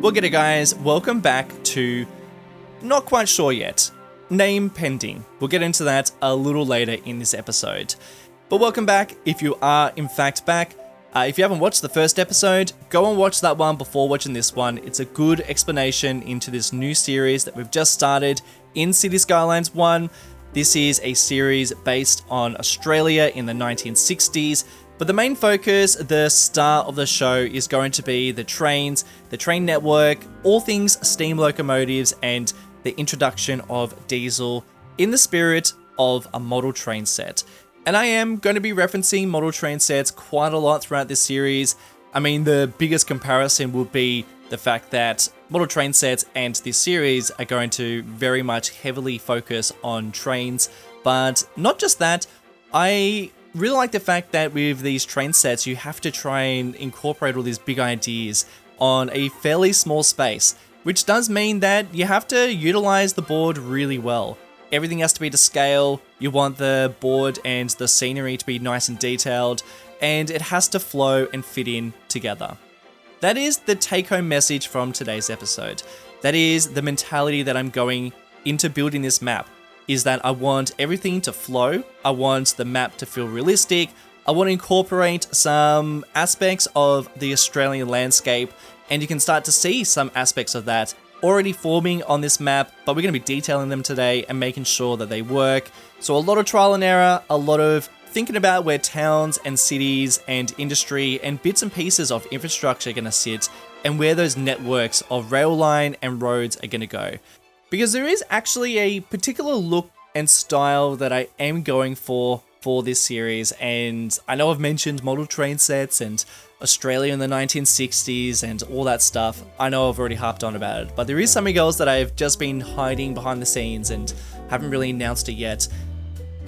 Well, g'day guys, welcome back to Not Quite Sure Yet, Name Pending. We'll get into that a little later in this episode. But welcome back if you are in fact back. If you haven't watched the first episode, go and watch that one before watching this one. It's a good explanation into this new series that we've just started in Cities Skylines 1. This is a series based on Australia in the 1960s. But the main focus, the star of the show, is going to be the trains, the train network, all things steam locomotives, and the introduction of diesel in the spirit of a model train set. And I am going to be referencing model train sets quite a lot throughout this series. I mean, the biggest comparison will be the fact that model train sets and this series are going to very much heavily focus on trains. But not just that, I really like the fact that with these train sets, you have to try and incorporate all these big ideas on a fairly small space, which does mean that you have to utilize the board really well. Everything has to be to scale, you want the board and the scenery to be nice and detailed, and it has to flow and fit in together. That is the take-home message from today's episode. That is the mentality that I'm going into building this map. Is that I want everything to flow, I want the map to feel realistic, I want to incorporate some aspects of the Australian landscape, and you can start to see some aspects of that already forming on this map, but we're going to be detailing them today and making sure that they work. So a lot of trial and error, a lot of thinking about where towns and cities and industry and bits and pieces of infrastructure are going to sit, and where those networks of rail line and roads are going to go. Because there is actually a particular look and style that I am going for this series, and I know I've mentioned model train sets and Australia in the 1960s and all that stuff. I know I've already harped on about it, but there is something else that I've just been hiding behind the scenes and haven't really announced it yet,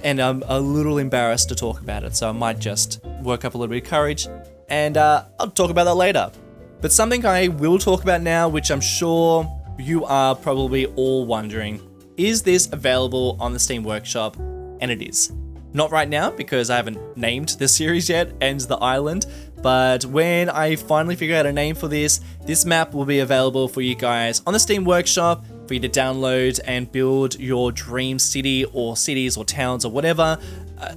and I'm a little embarrassed to talk about it, so I might just work up a little bit of courage, and I'll talk about that later. But something I will talk about now, which I'm sure you are probably all wondering, is this available on the Steam Workshop? And it is. Not right now, because I haven't named the series yet and the island, but when I finally figure out a name for this map will be available for you guys on the Steam Workshop for you to download and build your dream city or cities or towns or whatever.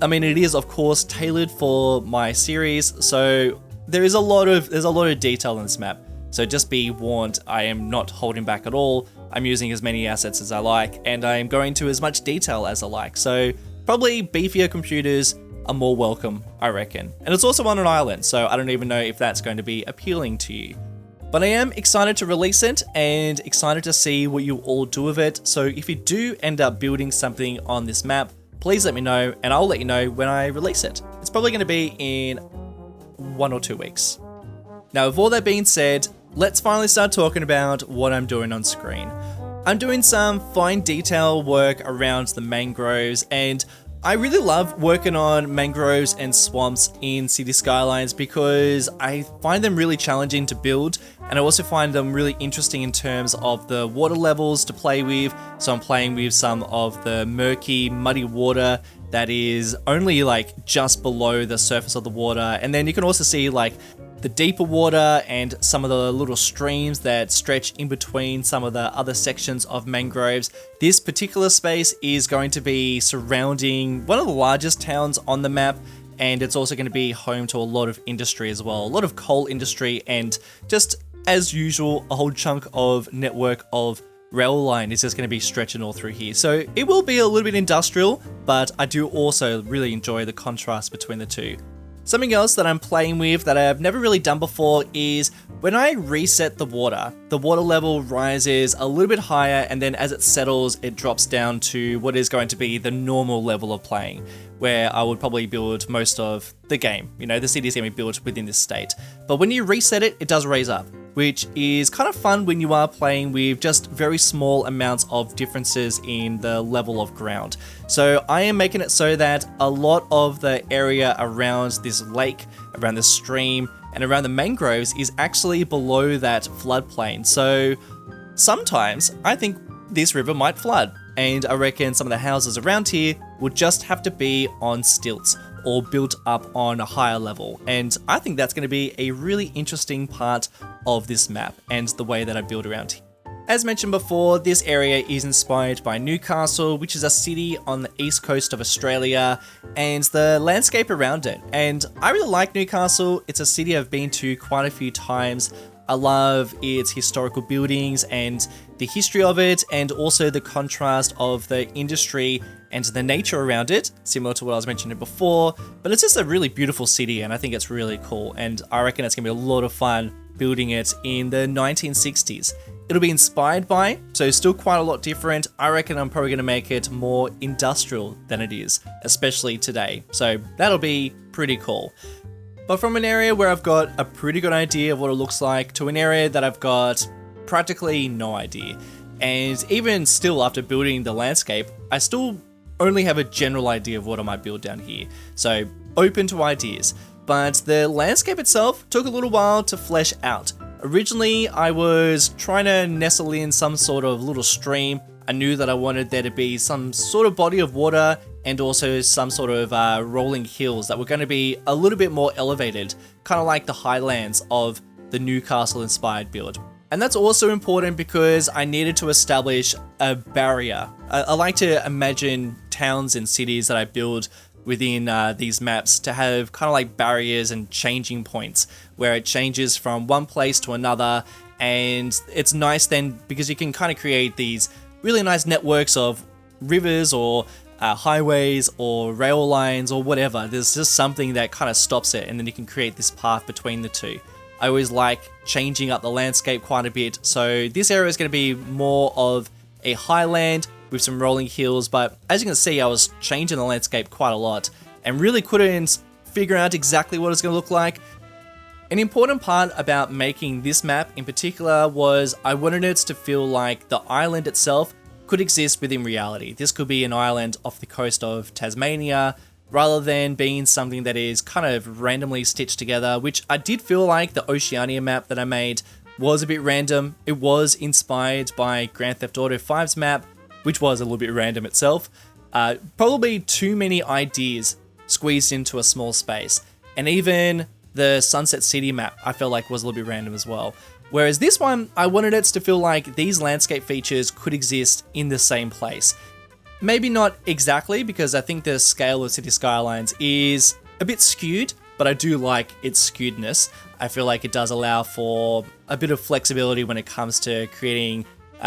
I mean, it is of course tailored for my series, so there's a lot of detail in this map. So just be warned, I am not holding back at all. I'm using as many assets as I like, and I am going to as much detail as I like. So probably beefier computers are more welcome, I reckon. And it's also on an island, so I don't even know if that's going to be appealing to you. But I am excited to release it and excited to see what you all do with it. So if you do end up building something on this map, please let me know, and I'll let you know when I release it. It's probably going to be in 1 or 2 weeks. Now, with all that being said, let's finally start talking about what I'm doing on screen. I'm doing some fine detail work around the mangroves, and I really love working on mangroves and swamps in City Skylines because I find them really challenging to build, and I also find them really interesting in terms of the water levels to play with. So I'm playing with some of the murky, muddy water that is only like just below the surface of the water, and then you can also see like the deeper water and some of the little streams that stretch in between some of the other sections of mangroves. This particular space is going to be surrounding one of the largest towns on the map, and it's also going to be home to a lot of industry as well. A lot of coal industry, and just as usual, a whole chunk of network of rail line is just going to be stretching all through here. So it will be a little bit industrial, but I do also really enjoy the contrast between the two. Something else that I'm playing with that I've never really done before is when I reset the water level rises a little bit higher, and then as it settles, it drops down to what is going to be the normal level of playing, where I would probably build most of the game. You know, the city is going to be built within this state. But when you reset it, it does raise up, which is kind of fun when you are playing with just very small amounts of differences in the level of ground. So I am making it so that a lot of the area around this lake, around this stream, and around the mangroves is actually below that floodplain. So sometimes I think this river might flood, and I reckon some of the houses around here will just have to be on stilts, or built up on a higher level. And I think that's going to be a really interesting part of this map and the way that I build around here. As mentioned before, this area is inspired by Newcastle, which is a city on the east coast of Australia, and the landscape around it. And I really like Newcastle. It's a city I've been to quite a few times. I love its historical buildings and the history of it, and also the contrast of the industry and the nature around it, similar to what I was mentioning before. But it's just a really beautiful city, and I think it's really cool. And I reckon it's going to be a lot of fun building it in the 1960s. It'll be inspired by, so still quite a lot different. I reckon I'm probably going to make it more industrial than it is, especially today. So that'll be pretty cool. But from an area where I've got a pretty good idea of what it looks like to an area that I've got practically no idea. And even still, after building the landscape, I still only have a general idea of what I might build down here. So open to ideas. But the landscape itself took a little while to flesh out. Originally, I was trying to nestle in some sort of little stream. I knew that I wanted there to be some sort of body of water and also some sort of rolling hills that were going to be a little bit more elevated, kind of like the highlands of the Newcastle-inspired build. And that's also important because I needed to establish a barrier. I like to imagine towns and cities that I build within these maps to have kind of like barriers and changing points where it changes from one place to another. And it's nice then because you can kind of create these really nice networks of rivers or highways or rail lines or whatever. There's just something that kind of stops it, and then you can create this path between the two. I always like changing up the landscape quite a bit. So this area is going to be more of a highland with some rolling hills, but as you can see, I was changing the landscape quite a lot and really couldn't figure out exactly what it's going to look like. An important part about making this map in particular was I wanted it to feel like the island itself could exist within reality. This could be an island off the coast of Tasmania, rather than being something that is kind of randomly stitched together, which I did feel like the Oceania map that I made was a bit random. It was inspired by Grand Theft Auto 5's map, which was a little bit random itself. Probably too many ideas squeezed into a small space. And even the Sunset City map, I felt like was a little bit random as well. Whereas this one, I wanted it to feel like these landscape features could exist in the same place. Maybe not exactly, because I think the scale of Cities Skylines is a bit skewed, but I do like its skewedness. I feel like it does allow for a bit of flexibility when it comes to creating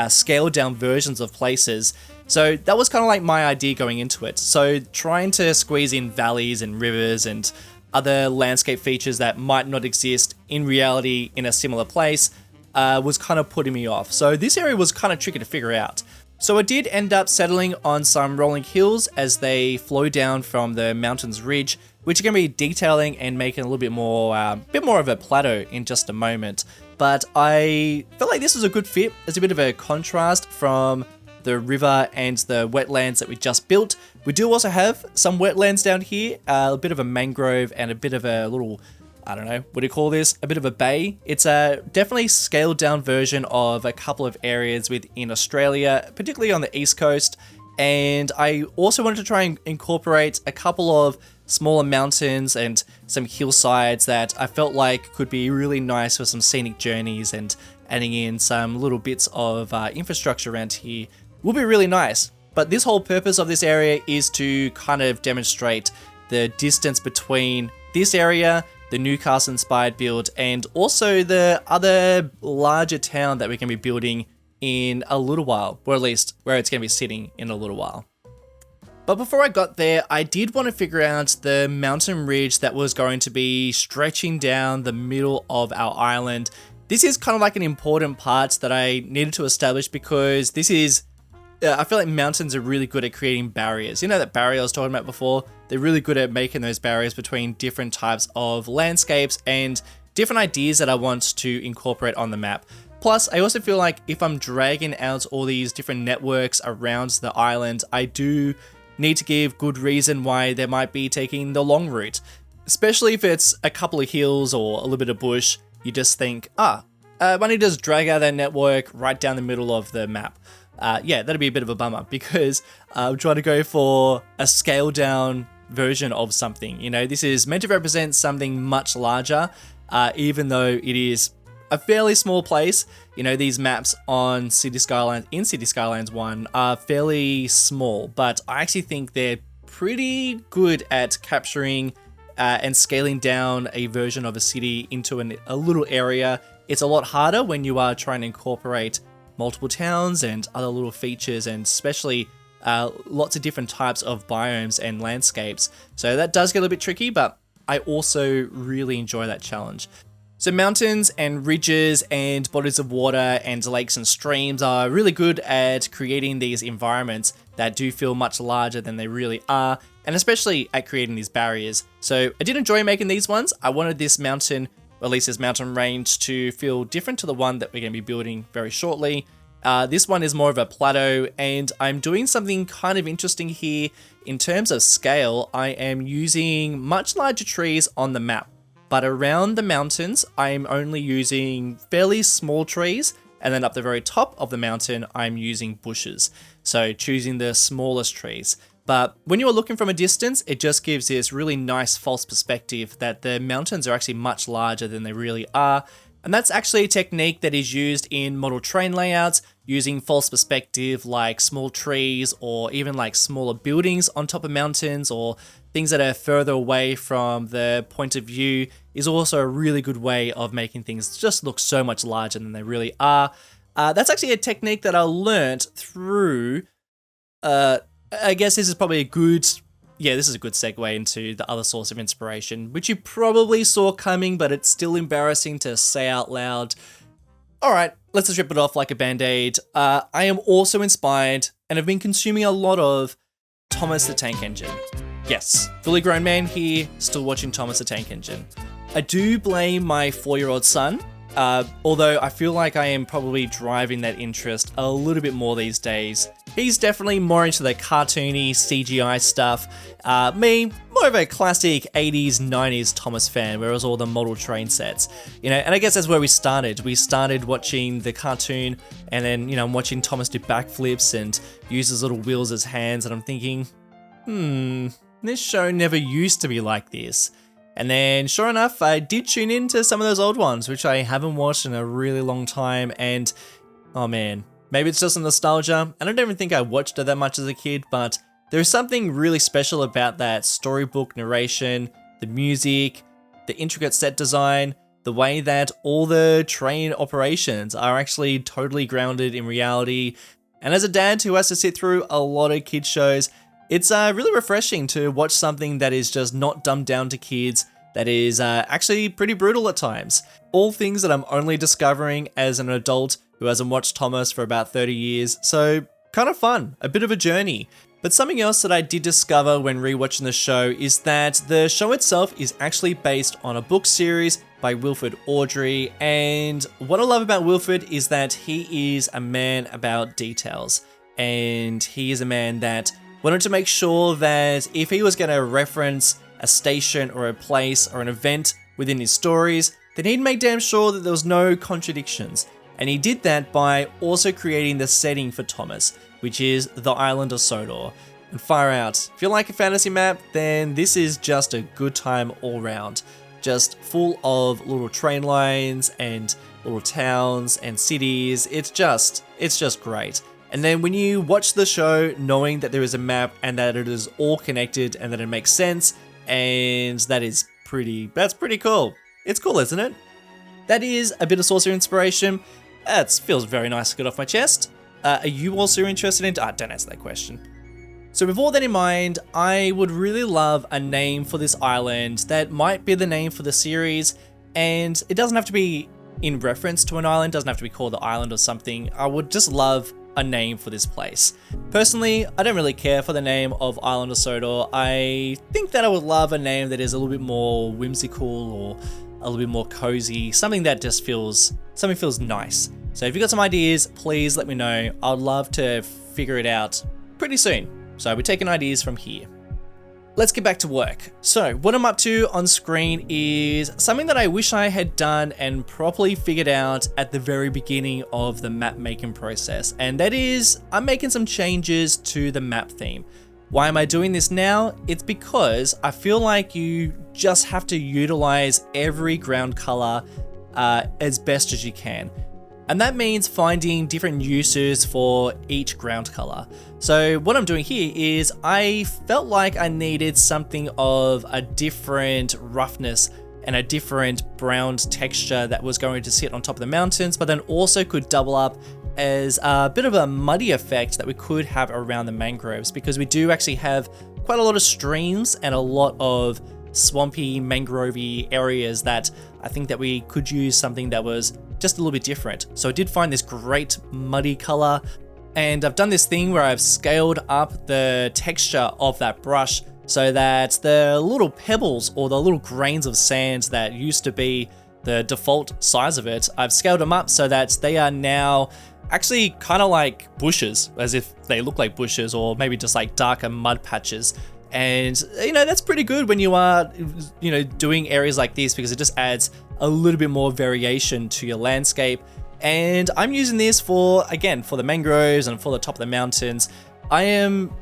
scaled down versions of places. So that was kind of like my idea going into it. So trying to squeeze in valleys and rivers and other landscape features that might not exist in reality in a similar place was kind of putting me off. So this area was kind of tricky to figure out. So I did end up settling on some rolling hills as they flow down from the mountain's ridge, which are going to be detailing and making a little bit more of a plateau in just a moment. But I felt like this was a good fit as a bit of a contrast from the river and the wetlands that we just built. We do also have some wetlands down here, a bit of a mangrove and a bit of a little, I don't know, what do you call this? A bit of a bay. It's a definitely scaled down version of a couple of areas within Australia, particularly on the east coast. And I also wanted to try and incorporate a couple of smaller mountains and some hillsides that I felt like could be really nice for some scenic journeys, and adding in some little bits of infrastructure around here will be really nice. But this whole purpose of this area is to kind of demonstrate the distance between this area, the Newcastle-inspired build, and also the other larger town that we're going to be building in a little while, or at least where it's going to be sitting in a little while. But before I got there, I did want to figure out the mountain ridge that was going to be stretching down the middle of our island. This is kind of like an important part that I needed to establish because this is I feel like mountains are really good at creating barriers. You know that barrier I was talking about before? They're really good at making those barriers between different types of landscapes and different ideas that I want to incorporate on the map. Plus, I also feel like if I'm dragging out all these different networks around the island, I do need to give good reason why they might be taking the long route. Especially if it's a couple of hills or a little bit of bush, you just think, why don't you just drag out that network right down the middle of the map? Yeah, that'd be a bit of a bummer because I'm trying to go for a scaled down version of something. You know, this is meant to represent something much larger, even though it is a fairly small place. You know, these maps on Cities Skylines 1 are fairly small, but I actually think they're pretty good at capturing and scaling down a version of a city into a little area. It's a lot harder when you are trying to incorporate multiple towns and other little features, and especially lots of different types of biomes and landscapes. So that does get a little bit tricky, but I also really enjoy that challenge. So mountains and ridges and bodies of water and lakes and streams are really good at creating these environments that do feel much larger than they really are, and especially at creating these barriers. So I did enjoy making these ones. I wanted this mountain, or at least this mountain range, to feel different to the one that we're going to be building very shortly. This one is more of a plateau, and I'm doing something kind of interesting here. In terms of scale, I am using much larger trees on the map, but around the mountains, I'm only using fairly small trees, and then up the very top of the mountain, I'm using bushes. So choosing the smallest trees. But when you are looking from a distance, it just gives this really nice false perspective that the mountains are actually much larger than they really are. And that's actually a technique that is used in model train layouts, using false perspective like small trees or even like smaller buildings on top of mountains, or things that are further away from the point of view, is also a really good way of making things just look so much larger than they really are. That's actually a technique that I learnt through, I guess this is probably a good segue into the other source of inspiration, which you probably saw coming, but it's still embarrassing to say out loud. Alright, let's just rip it off like a band-aid. I am also inspired, and have been consuming a lot of, Thomas the Tank Engine. Yes, fully grown man here, still watching Thomas the Tank Engine. I do blame my 4-year-old son, although I feel like I am probably driving that interest a little bit more these days. He's definitely more into the cartoony CGI stuff. Me, more of a classic 80s, 90s Thomas fan, where it was all the model train sets. You know, and I guess that's where we started. We started watching the cartoon, and then, you know, I'm watching Thomas do backflips and use his little wheels as hands, and I'm thinking, this show never used to be like this. And then, sure enough, I did tune into some of those old ones, which I haven't watched in a really long time, and oh man, maybe it's just a nostalgia. I don't even think I watched it that much as a kid, but there's something really special about that storybook narration, the music, the intricate set design, the way that all the train operations are actually totally grounded in reality. And as a dad who has to sit through a lot of kids shows, it's really refreshing to watch something that is just not dumbed down to kids, that is actually pretty brutal at times. All things that I'm only discovering as an adult who hasn't watched Thomas for about 30 years, so kind of fun, a bit of a journey. But something else that I did discover when rewatching the show is that the show itself is actually based on a book series by Wilfred Awdry, and what I love about Wilfred is that he is a man about details, and he is a man that wanted to make sure that if he was going to reference a station or a place or an event within his stories, then he'd make damn sure that there was no contradictions. And he did that by also creating the setting for Thomas, which is the island of Sodor. And far out, if you like a fantasy map, then this is just a good time all round. Just full of little train lines and little towns and cities. It's just great. And then when you watch the show knowing that there is a map and that it is all connected and that it makes sense, and that's pretty cool. It's cool, isn't it? That is a bit of source of inspiration. That feels very nice to get off my chest. Are you also interested in... don't answer that question. So with all that in mind, I would really love a name for this island that might be the name for the series, and it doesn't have to be in reference to an island, doesn't have to be called the island or something. I would just love a name for this place. Personally, I don't really care for the name of Island of Sodor. I think that I would love a name that is a little bit more whimsical or a little bit more cozy, something that just feels nice. So if you've got some ideas, please let me know. I'd love to figure it out pretty soon. So we're taking ideas from here. Let's get back to work. So what I'm up to on screen is something that I wish I had done and properly figured out at the very beginning of the map making process. And that is, I'm making some changes to the map theme. Why am I doing this now? It's because I feel like you just have to utilize every ground color as best as you can. And that means finding different uses for each ground color. So what I'm doing here is I felt like I needed something of a different roughness and a different brown texture that was going to sit on top of the mountains, but then also could double up as a bit of a muddy effect that we could have around the mangroves, because we do actually have quite a lot of streams and a lot of swampy, mangrovey areas that I think that we could use something that was just a little bit different. So I did find this great muddy color, and I've done this thing where I've scaled up the texture of that brush so that the little pebbles or the little grains of sand that used to be the default size of it, I've scaled them up so that they are now actually kind of like bushes, as if they look like bushes, or maybe just like darker mud patches. And that's pretty good when you are doing areas like this, because it just adds a little bit more variation to your landscape. And I'm using this for the mangroves and for the top of the mountains. I am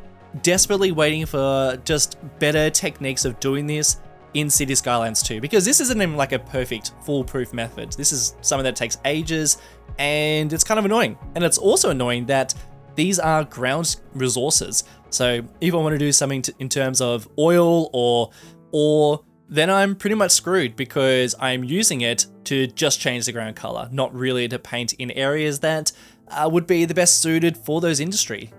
desperately waiting for just better techniques of doing this in Cities Skylines 2, because this isn't even like a perfect foolproof method. This is something that takes ages, and it's kind of annoying. And it's also annoying that these are ground resources. So if I want to do something in terms of oil or ore, then I'm pretty much screwed, because I'm using it to just change the ground color, not really to paint in areas that would be the best suited for those industry.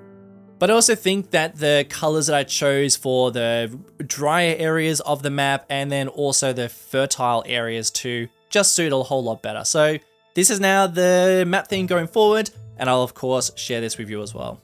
But I also think that the colors that I chose for the drier areas of the map, and then also the fertile areas too, just suit a whole lot better. So this is now the map theme going forward, and I'll of course share this with you as well.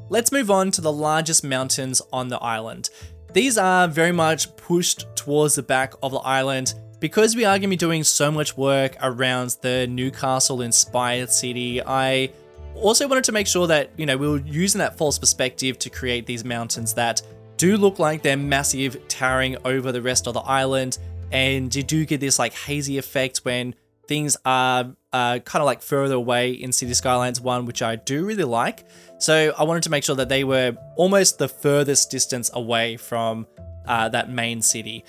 Let's move on to the largest mountains on the island. These are very much pushed towards the back of the island, because we are going to be doing so much work around the Newcastle inspired city. I also wanted to make sure that, we were using that false perspective to create these mountains that do look like they're massive, towering over the rest of the island. And you do get this like hazy effect when things are kind of like further away in Cities Skylines 1, which I do really like. So I wanted to make sure that they were almost the furthest distance away from that main city.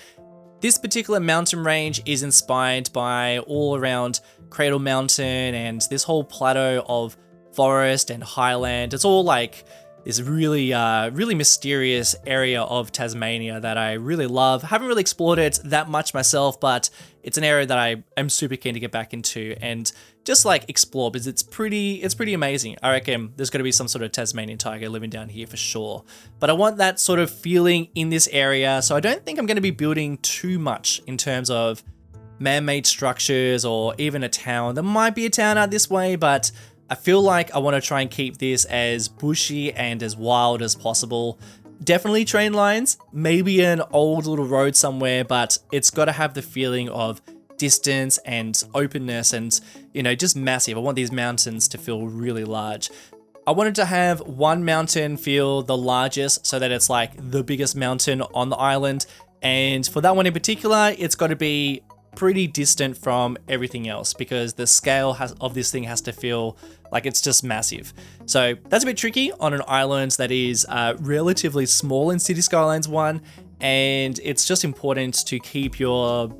This particular mountain range is inspired by all around Cradle Mountain and this whole plateau of forest and highland. It's all like this really mysterious area of Tasmania that I really love. Haven't really explored it that much myself, but it's an area that I am super keen to get back into and just like explore, because it's pretty amazing. I reckon there's going to be some sort of Tasmanian tiger living down here for sure. But I want that sort of feeling in this area, so I don't think I'm going to be building too much in terms of man-made structures or even a town. There might be a town out this way, but I feel like I want to try and keep this as bushy and as wild as possible. Definitely train lines, maybe an old little road somewhere, but it's got to have the feeling of distance and openness and, just massive. I want these mountains to feel really large. I wanted to have one mountain feel the largest so that it's like the biggest mountain on the island. And for that one in particular, it's got to be pretty distant from everything else, because the scale of this thing has to feel like it's just massive. So that's a bit tricky on an island that is relatively small in Cities Skylines 1, and it's just important to keep your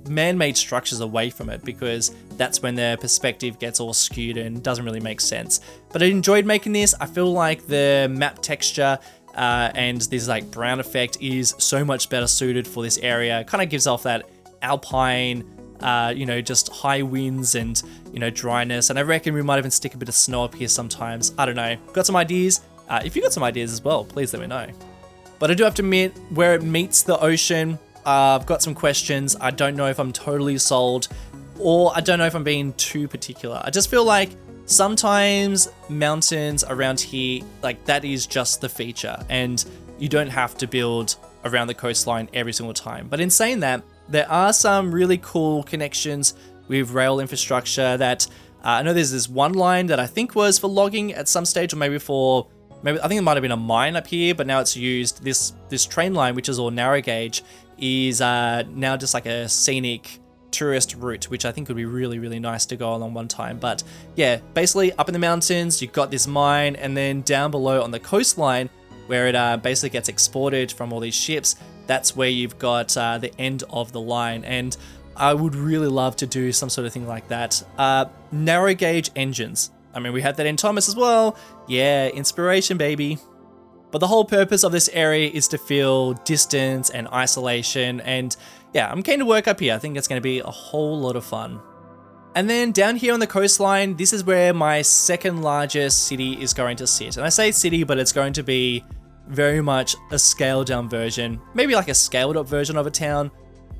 man-made structures away from it, because that's when the perspective gets all skewed and doesn't really make sense. But I enjoyed making this. I feel like the map texture and this like brown effect is so much better suited for this area. It kind of gives off that alpine, just high winds and, dryness. And I reckon we might even stick a bit of snow up here sometimes. I don't know. Got some ideas? If you got some ideas as well, please let me know. But I do have to admit, where it meets the ocean, I've got some questions. I don't know if I'm totally sold, or I don't know if I'm being too particular. I just feel like sometimes mountains around here, like that is just the feature, and you don't have to build around the coastline every single time. But in saying that, there are some really cool connections with rail infrastructure that I know there's this one line that I think was for logging at some stage, or maybe I think it might have been a mine up here, but now it's used. This train line, which is all narrow gauge, is now just like a scenic tourist route, which I think would be really, really nice to go along one time. But yeah, basically up in the mountains, you've got this mine, and then down below on the coastline, where it basically gets exported from all these ships. That's where you've got the end of the line, and I would really love to do some sort of thing like that. Narrow gauge engines. I mean, we had that in Thomas as well. Yeah, inspiration, baby. But the whole purpose of this area is to feel distance and isolation, and yeah, I'm keen to work up here. I think it's going to be a whole lot of fun. And then down here on the coastline, this is where my second largest city is going to sit. And I say city, but it's going to be very much a scaled down version, maybe like a scaled up version of a town,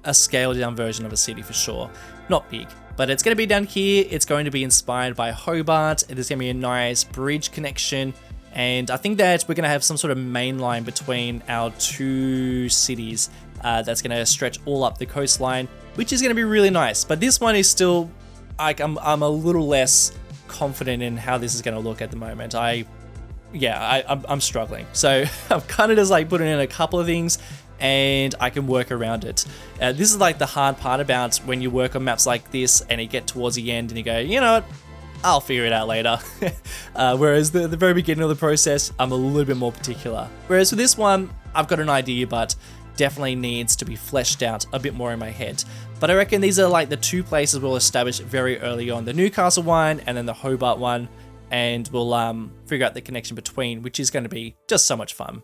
a scaled down version of a city for sure. Not big, but it's going to be down here. It's going to be inspired by Hobart. There's going to be a nice bridge connection. And I think that we're going to have some sort of main line between our two cities that's going to stretch all up the coastline, which is going to be really nice. But this one is still, like, I'm a little less confident in how this is going to look at the moment. I'm struggling. So I'm kind of just like putting in a couple of things and I can work around it. This is like the hard part about when you work on maps like this and you get towards the end and you go, you know what? I'll figure it out later. Whereas the very beginning of the process, I'm a little bit more particular. Whereas for this one, I've got an idea, but definitely needs to be fleshed out a bit more in my head. But I reckon these are like the two places we'll establish very early on. The Newcastle one and then the Hobart one. And we'll figure out the connection between, which is going to be just so much fun.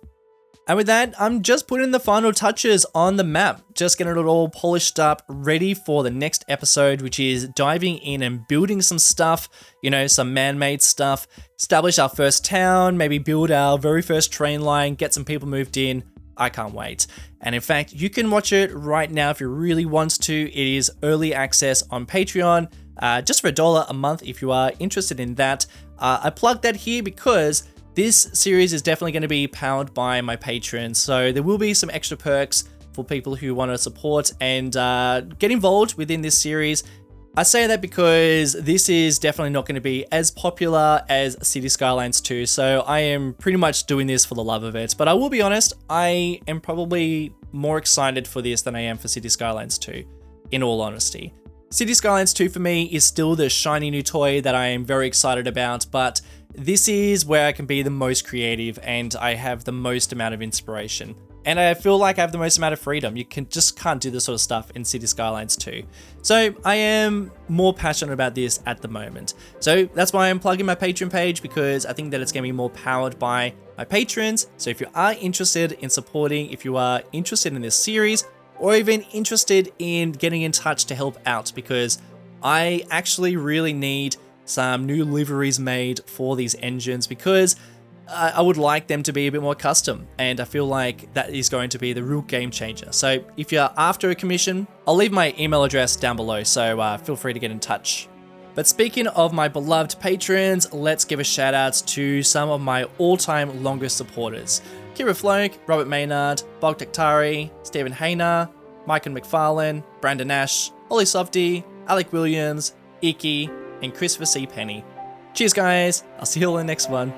And with that, I'm just putting the final touches on the map, just getting it all polished up, ready for the next episode, which is diving in and building some stuff, you know, some man-made stuff, establish our first town, maybe build our very first train line, get some people moved in. I can't wait. And in fact, you can watch it right now if you really want to. It is early access on Patreon, just for $1 a month if you are interested in that. I plugged that here because this series is definitely going to be powered by my patrons, so there will be some extra perks for people who want to support and get involved within this series. I say that because this is definitely not going to be as popular as Cities Skylines 2, so I am pretty much doing this for the love of it. But I will be honest, I am probably more excited for this than I am for Cities Skylines 2, in all honesty. Cities Skylines 2 for me is still the shiny new toy that I am very excited about, but this is where I can be the most creative and I have the most amount of inspiration. And I feel like I have the most amount of freedom. You just can't do this sort of stuff in Cities Skylines 2. So I am more passionate about this at the moment. So that's why I'm plugging my Patreon page, because I think that it's going to be more powered by my patrons. So if you are interested in supporting, if you are interested in this series, or even interested in getting in touch to help out, because I actually really need some new liveries made for these engines, because I would like them to be a bit more custom, and I feel like that is going to be the real game changer. So if you're after a commission, I'll leave my email address down below, so feel free to get in touch. But speaking of my beloved patrons, let's give a shout out to some of my all-time longest supporters. Kira Floke, Robert Maynard, Bog Tektari, Stephen Hayner, Michael McFarlane, Brandon Ash, Ollie Softy, Alec Williams, Iki, and Christopher C. Penny. Cheers guys, I'll see you all in the next one.